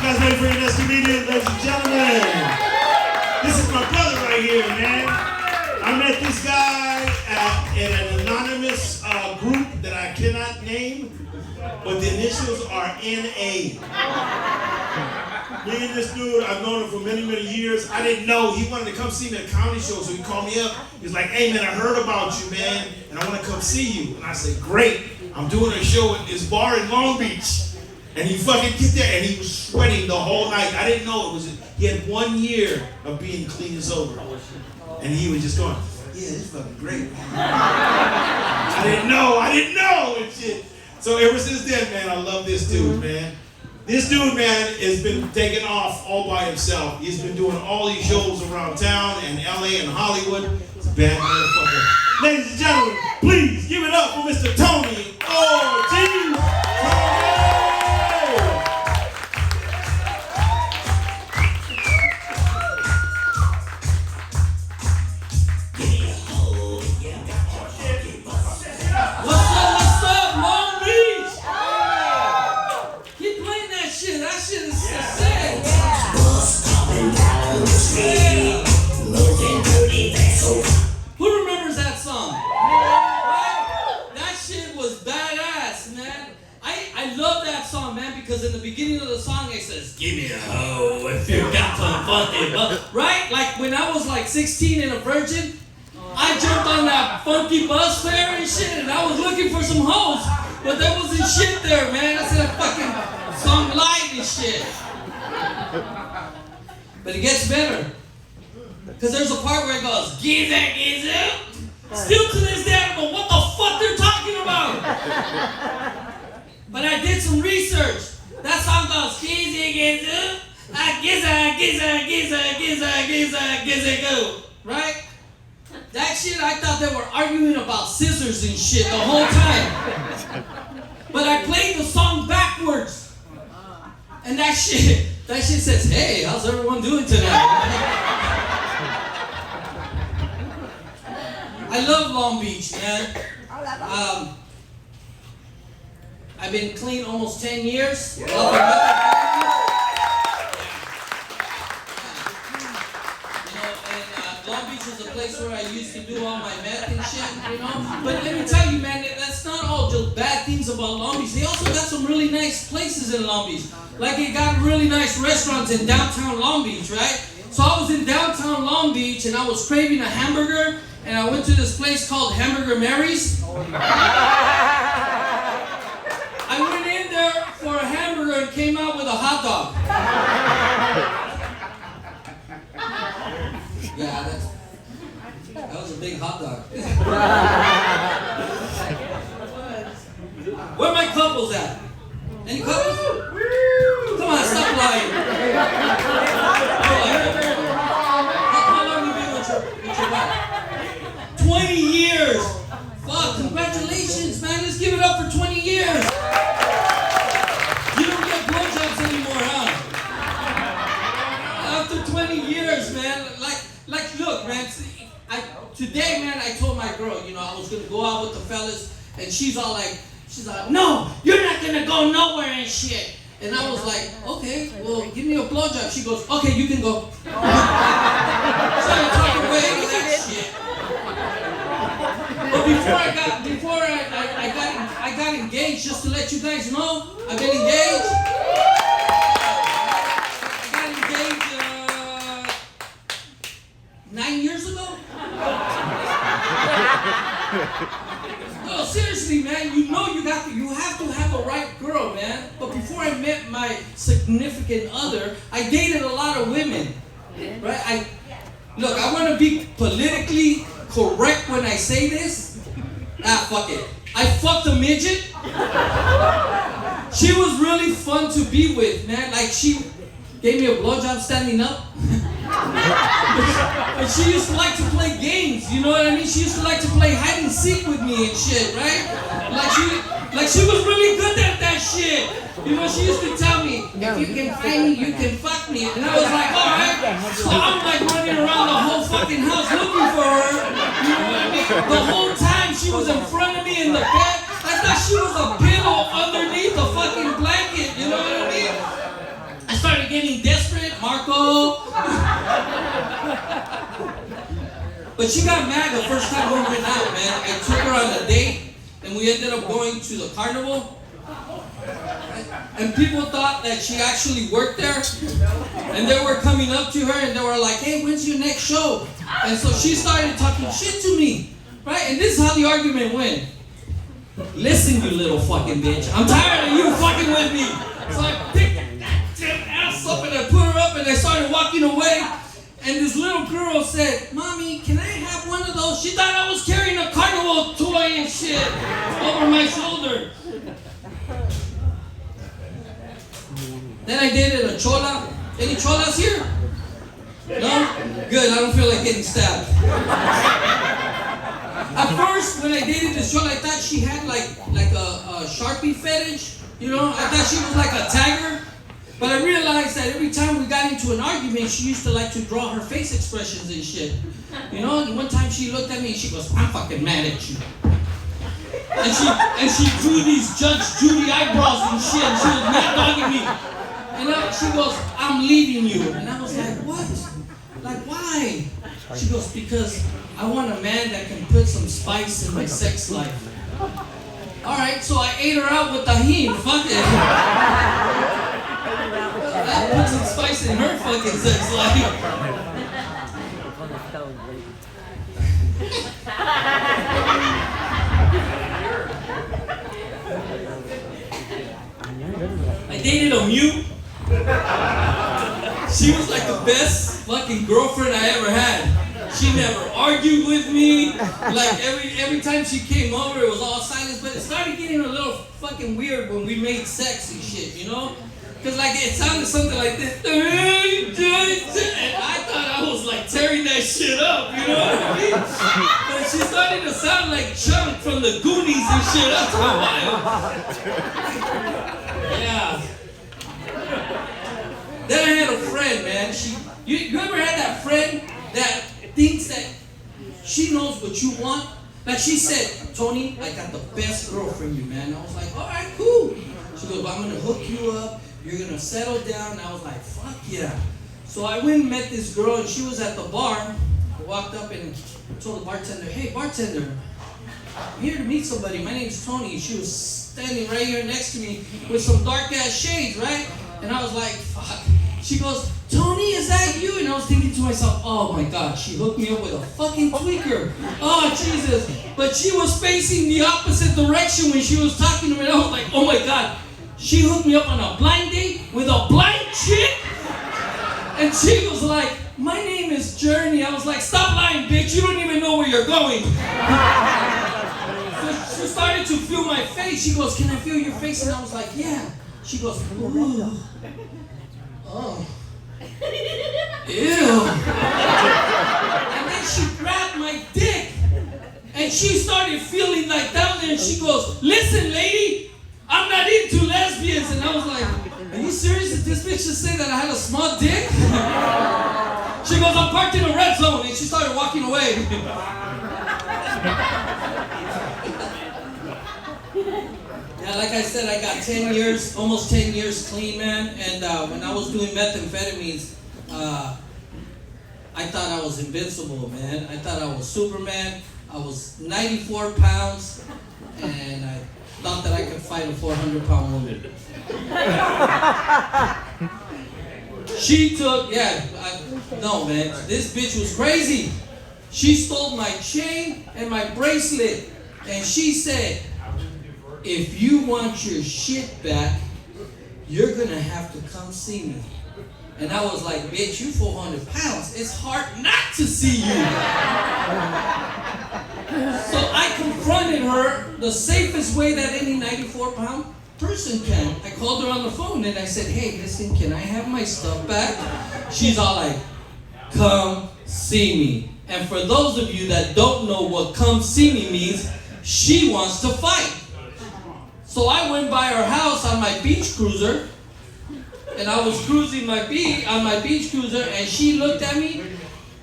guys ready for your next comedian, ladies and gentlemen? This is my brother right here, man. I met this guy in an anonymous group that I cannot name, but the initials are NA. Me and this dude, I've known him for many, many years. I didn't know. He wanted to come see me at a comedy show, so he called me up. He was like, hey, man, I heard about you, man, and I want to come see you. And I said, great. I'm doing a show at this bar in Long Beach. And he fucking get there, and he was sweating the whole night. I didn't know it was. He had 1 year of being clean and sober. And he was just going, yeah, it's fucking great, man. I didn't know and shit. So ever since then, man, I love this dude, man. This dude, man, has been taking off all by himself. He's been doing all these shows around town and LA and Hollywood. It's a bad motherfucker. Ladies and gentlemen, please give it up for Mr. Tony Ortiz. Who remembers that song? Right? That shit was badass, man. I love that song, man, because in the beginning of the song it says, give me a hoe if you got some funky butt. Right? Like when I was like 16 and a virgin, I jumped on that funky bus fare and shit, and I was looking for some hoes, but there wasn't shit there, man. I said fucking song light and shit. But it gets better. Because there's a part where it goes, giza, giza. Still to this day, I don't know what the fuck they're talking about. But I did some research. That song goes, giza, giza, giza, giza, giza, giza, giza, giza, go. Right? That shit, I thought they were arguing about scissors and shit the whole time. But I played the song backwards. And that shit says, hey, how's everyone doing tonight? I love Long Beach, man. I've been clean almost 10 years. Yeah. Long Beach is a place where I used to do all my meth and shit, you know? But let me tell you, man, that's not all just bad things about Long Beach. They also got some really nice places in Long Beach. Like they got really nice restaurants in downtown Long Beach, right? So I was in downtown Long Beach and I was craving a hamburger, and I went to this place called Hamburger Mary's. I went in there for a hamburger and came out with a hot dog. Yeah, that was a big hot dog. Where are my couples at? Any couples? Come on, stop lying. How long have you been with your wife? 20 years! Fuck, congratulations, man. Let's give it up for 20 years. You don't get blowjobs anymore, huh? After 20 years, man. Like, look, man. Today, man, I told my girl, you know, I was gonna go out with the fellas, and she's like, no, you're not gonna go nowhere and shit. And I was like, okay, well, give me a blowjob. She goes, okay, you can go. So I took her away with that shit. But before I got engaged, just to let you guys know, I've been engaged. I got engaged 9 years ago. No, seriously, man. You know you have to have a right girl, man. But before I met my significant other, I dated a lot of women, right? Look, I want to be politically correct when I say this. Fuck it. I fucked a midget. She was really fun to be with, man. Like, she gave me a blowjob standing up. And she used to like to play games, you know what I mean? She used to like to play hide and seek with me and shit, right? Like she was really good at that shit. You know, she used to tell me, if you can find me, you can fuck me. And I was like, alright. So I'm like running around the whole fucking house looking for her. You know what I mean? The whole time she was in front of me in the bed, I thought she was a pillow underneath the fucking blanket, you know what I mean? I started getting desperate, Marco. But she got mad the first time we went out, man. I took her on a date, and we ended up going to the carnival. And people thought that she actually worked there. And they were coming up to her, and they were like, hey, when's your next show? And so she started talking shit to me, right? And this is how the argument went. Listen, you little fucking bitch. I'm tired of you fucking with me. So I picked that damn ass up, and I put her up, and I started walking away. And this little girl said, Mommy, can I have one of those? She thought I was carrying a carnival toy and shit over my shoulder. Then I dated a chola. Any cholas here? No? Good, I don't feel like getting stabbed. At first, when I dated this chola, I thought she had like a Sharpie fetish. You know, I thought she was like a tagger. But I realized that every time we got into an argument, she used to like to draw her face expressions and shit. You know, and one time she looked at me and she goes, I'm fucking mad at you. And she drew these Judge Judy eyebrows and shit, and she was mad dogging me. And she goes, I'm leaving you. And I was like, what? Like, why? She goes, because I want a man that can put some spice in my sex life. All right, so I ate her out with tahini. Fuck it. That put some spice in her fucking sex life. I dated a mute. She was like the best fucking girlfriend I ever had. She never argued with me. Like every time she came over, it was all silence. But it started getting a little fucking weird when we made sex and shit, you know? Because like it sounded something like this. And I thought I was like tearing that shit up, you know what I mean? But she started to sound like Chunk from the Goonies and shit. That's how wild. Yeah. Then I had a friend, man. You ever had that friend that thinks that she knows what you want? Like she said, Tony, I got the best girl for you, man. I was like, all right, cool. She goes, well, I'm going to hook you up. You're going to settle down. And I was like, fuck yeah. So I went and met this girl, and she was at the bar. I walked up and told the bartender, hey, bartender, I'm here to meet somebody. My name's Tony. She was standing right here next to me with some dark-ass shades, right? And I was like, fuck. She goes, Tony, is that you? And I was thinking to myself, oh my God, she hooked me up with a fucking tweaker. Oh, Jesus. But she was facing the opposite direction when she was talking to me. And I was like, oh my God. She hooked me up on a blind date with a blind chick. And she was like, my name is Journey. I was like, stop lying, bitch. You don't even know where you're going. So she started to feel my face. She goes, can I feel your face? And I was like, yeah. She goes, ooh. Oh. Ew. And then she grabbed my dick. And she started feeling like down there. And she goes, listen, lady, I'm not into lesbians. And I was like, are you serious? Did this bitch just say that I had a small dick? She goes, I'm parked in a red zone. And she started walking away. Yeah, like I said, I got 10 years, almost 10 years clean, man. And when I was doing methamphetamines, I thought I was invincible, man. I thought I was Superman. I was 94 pounds, and I thought that I could fight a 400-pound woman. She took, no, man, this bitch was crazy. She stole my chain and my bracelet, and she said, if you want your shit back, you're gonna have to come see me. And I was like, bitch, you 400 pounds. It's hard not to see you. So I confronted her the safest way that any 94-pound person can. I called her on the phone and I said, hey, listen, can I have my stuff back? She's all like, come see me. And for those of you that don't know what come see me means, she wants to fight. So I went by her house on my beach cruiser, and I was cruising on my beach cruiser, and she looked at me,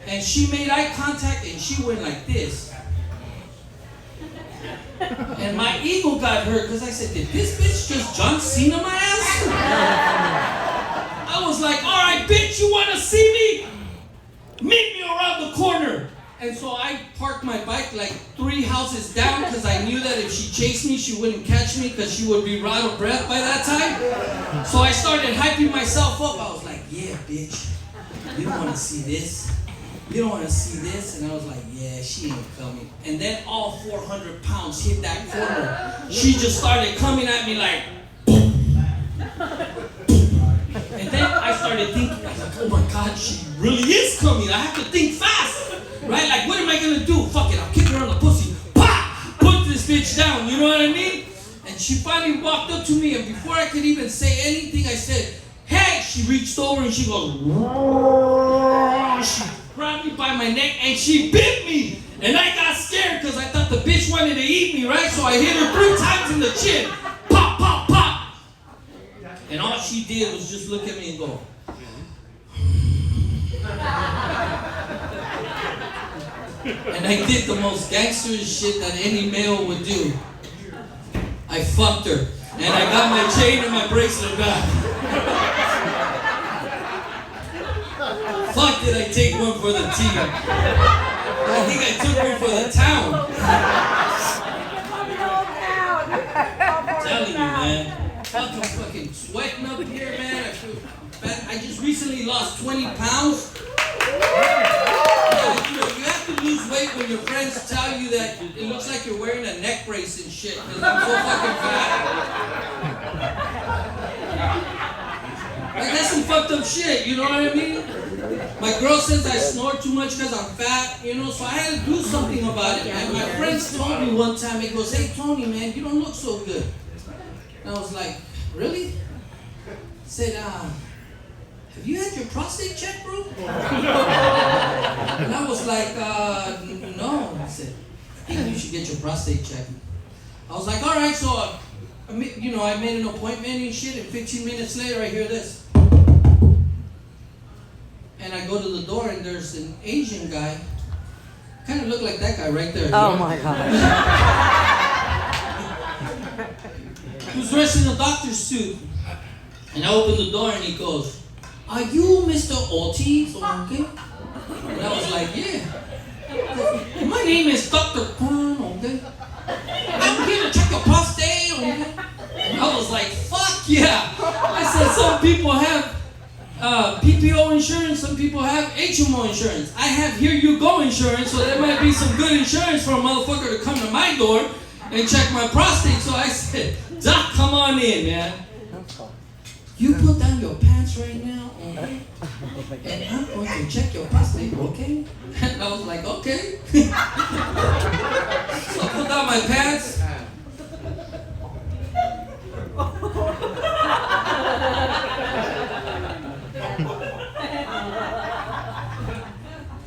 and she made eye contact, and she went like this. And my ego got hurt, because I said, did this bitch just John Cena my ass? I I was like, all right, bitch, you want to see me? Meet me around the corner. And so I parked my bike like 3 houses down because I knew that if she chased me, she wouldn't catch me because she would be out of breath by that time. So I started hyping myself up. I was like, yeah, bitch, you don't want to see this. You don't want to see this. And I was like, yeah, she ain't coming. And then all 400 pounds hit that corner. She just started coming at me like, and then I started thinking, I was like, oh my God, she really is coming. I have to think fast, right? Like, what am I going to do? Fuck it, I'll kick her on the pussy. Pah! Put this bitch down, you know what I mean? And she finally walked up to me, and before I could even say anything, I said, hey! She reached over and she goes, she grabbed me by my neck and she bit me. And I got scared because I thought the bitch wanted to eat me, right? So I hit her 3 times in the chin. Pop, pop, pop. And all she did was just look at me and go. And I did the most gangster shit that any male would do. I fucked her. And I got my chain and my bracelet back. Fuck, did I take one for the team. I think I took one for the town. I'm telling you, man. Fuck, I'm fucking sweating up here, man. I feel bad. I just recently lost 20 pounds. You have to lose weight when your friends tell you that it looks like you're wearing a neck brace and shit because I'm so fucking fat. Like, that's some fucked up shit, you know what I mean? My girl says I snore too much because I'm fat, you know, so I had to do something about it, man. My friends told me one time, he goes, hey, Tony, man, you don't look so good. And I was like, really? He said, have you had your prostate checked, bro? And I was like, no. He said, I think you should get your prostate checked. I was like, all right, so, I made an appointment and shit, and 15 minutes later, I hear this. And I go to the door, and there's an Asian guy. Kind of look like that guy right there. Oh, my gosh. He was dressed in a doctor's suit. And I opened the door, and he goes, are you Mr. Ortiz? Okay. And I was like, yeah. My name is Dr. Kwan, okay? I'm here to check your prostate, okay? And I was like, fuck yeah. I said, some people have PPO insurance, some people have HMO insurance. I have Here You Go insurance, so there might be some good insurance for a motherfucker to come to my door and check my prostate. So I said, Doc, come on in, man. You put down your pants right now, okay? And I'm going to check your prostate, okay? And I was like, okay. So I put down my pants.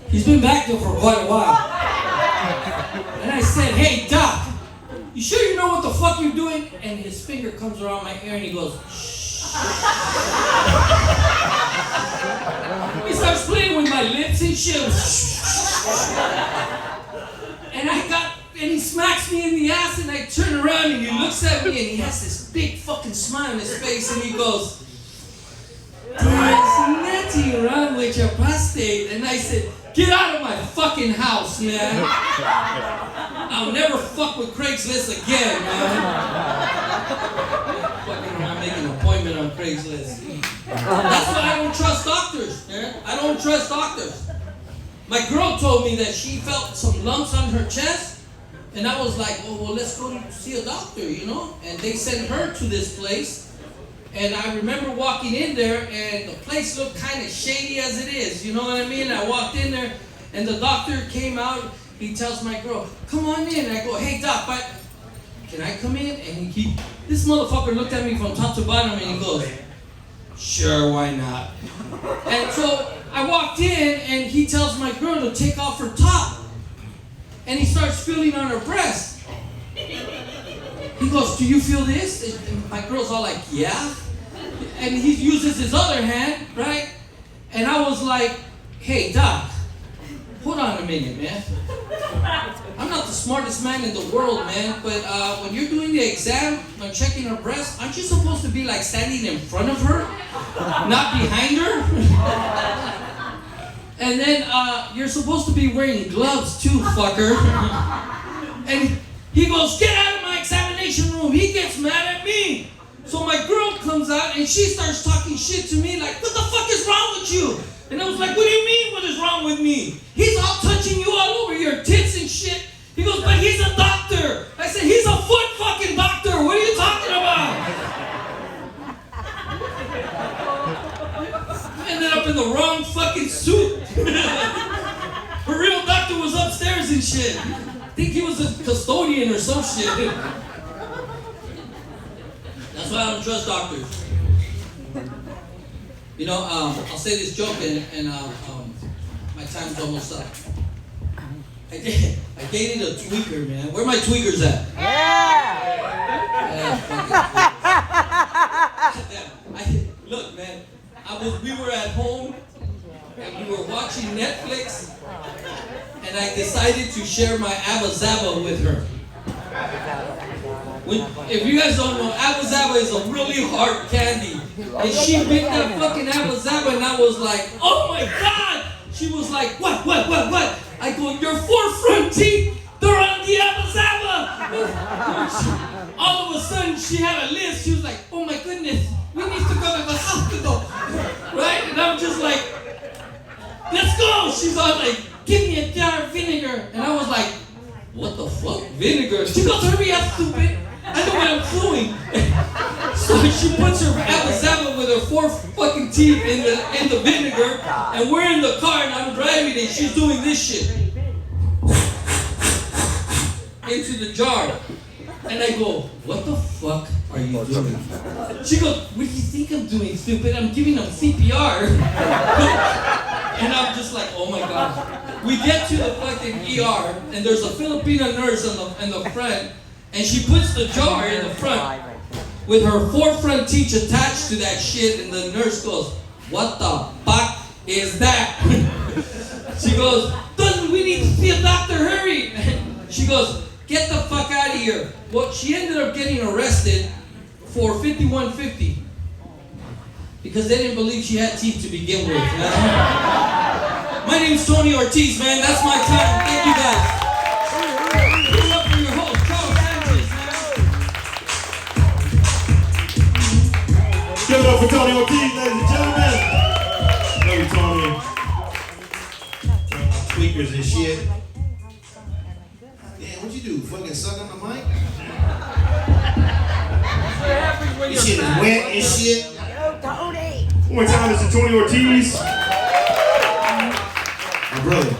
He's been back there for quite a while. And I said, hey, Doc, you sure you know what the fuck you're doing? And his finger comes around my ear and he goes, shh. He starts playing with my lips and shit. And he smacks me in the ass, and I turn around and he looks at me and he has this big fucking smile on his face and he goes, there's nothing wrong with your prostate. And I said, get out of my fucking house, man. I'll never fuck with Craigslist again, man. I'm making an appointment on Craigslist. That's why I don't trust doctors, man. I don't trust doctors. My girl told me that she felt some lumps on her chest, and I was like, oh, well, let's go see a doctor, you know? And they sent her to this place, and I remember walking in there, and the place looked kind of shady as it is, you know what I mean? I walked in there, and the doctor came out. He tells my girl, come on in. I go, hey, Doc, but can I come in? And this motherfucker looked at me from top to bottom, and he goes, sure, why not? And so I walked in, and he tells my girl to take off her top. And he starts feeling on her breast. He goes, do you feel this? And my girl's all like, yeah. And he uses his other hand, right? And I was like, hey, Doc, hold on a minute, man. I I'm not the smartest man in the world, man, but when you're doing the exam, when checking her breast, aren't you supposed to be like standing in front of her, not behind her? And then you're supposed to be wearing gloves too, fucker. And he goes, get out of my examination room. He gets mad at me. So my girl comes out and she starts talking shit to me like, what the fuck is wrong with you? And I was like, what do you mean what is wrong with me? He's all touching you all over your tits and shit. He goes, but he's a doctor. I said, he's a foot fucking doctor. What are you talking about? I ended up in the wrong fucking suit. Her real doctor was upstairs and shit. I think he was a custodian or some shit. That's why I don't trust doctors. You know, I'll say this joke and my time's almost up. I dated a tweaker, man. Where are my tweakers at? Yeah, look, man. We were at home and we were watching Netflix, and I decided to share my Abba Zaba with her. If you guys don't know, Abba Zaba is a really hard candy. And she bit that fucking Abba Zaba and I was like, oh my God! She was like, what? I go, your 4 front teeth, they're on the Abba Zaba! All of a sudden, she had a list. She was like, oh my goodness, we need to go to the hospital. Right? And I'm just like, let's go! She's all like, give me a jar of vinegar. And I was like, what the fuck? Vinegar? She goes, hurry up, stupid. I know what I'm doing. So she puts her Abba Zaba with her 4 fucking teeth in the vinegar, and we're in the car and I'm driving and she's doing this shit into the jar. And I go, what the fuck are you doing? She goes, what do you think I'm doing, stupid? I'm giving them CPR. And I'm just like, oh my God. We get to the fucking ER and there's a Filipino nurse in the front, and she puts the jar in the front with her 4 front teeth attached to that shit, and the nurse goes, what the fuck is that? She goes, we need to see a doctor, hurry. She goes, get the fuck out of here. Well, she ended up getting arrested for 5150 because they didn't believe she had teeth to begin with. My name's Tony Ortiz, man. That's my time. Thank you guys. Give it up for your host, Charles Sanchez, man. Give it up for Tony Ortiz, ladies and gentlemen. Love you, Tony. Tweakers and shit. Yeah, what'd you do? Fucking suck on the mic? This shit is wet and shit. Yo, Tony! One more time, this is Tony Ortiz. My brother.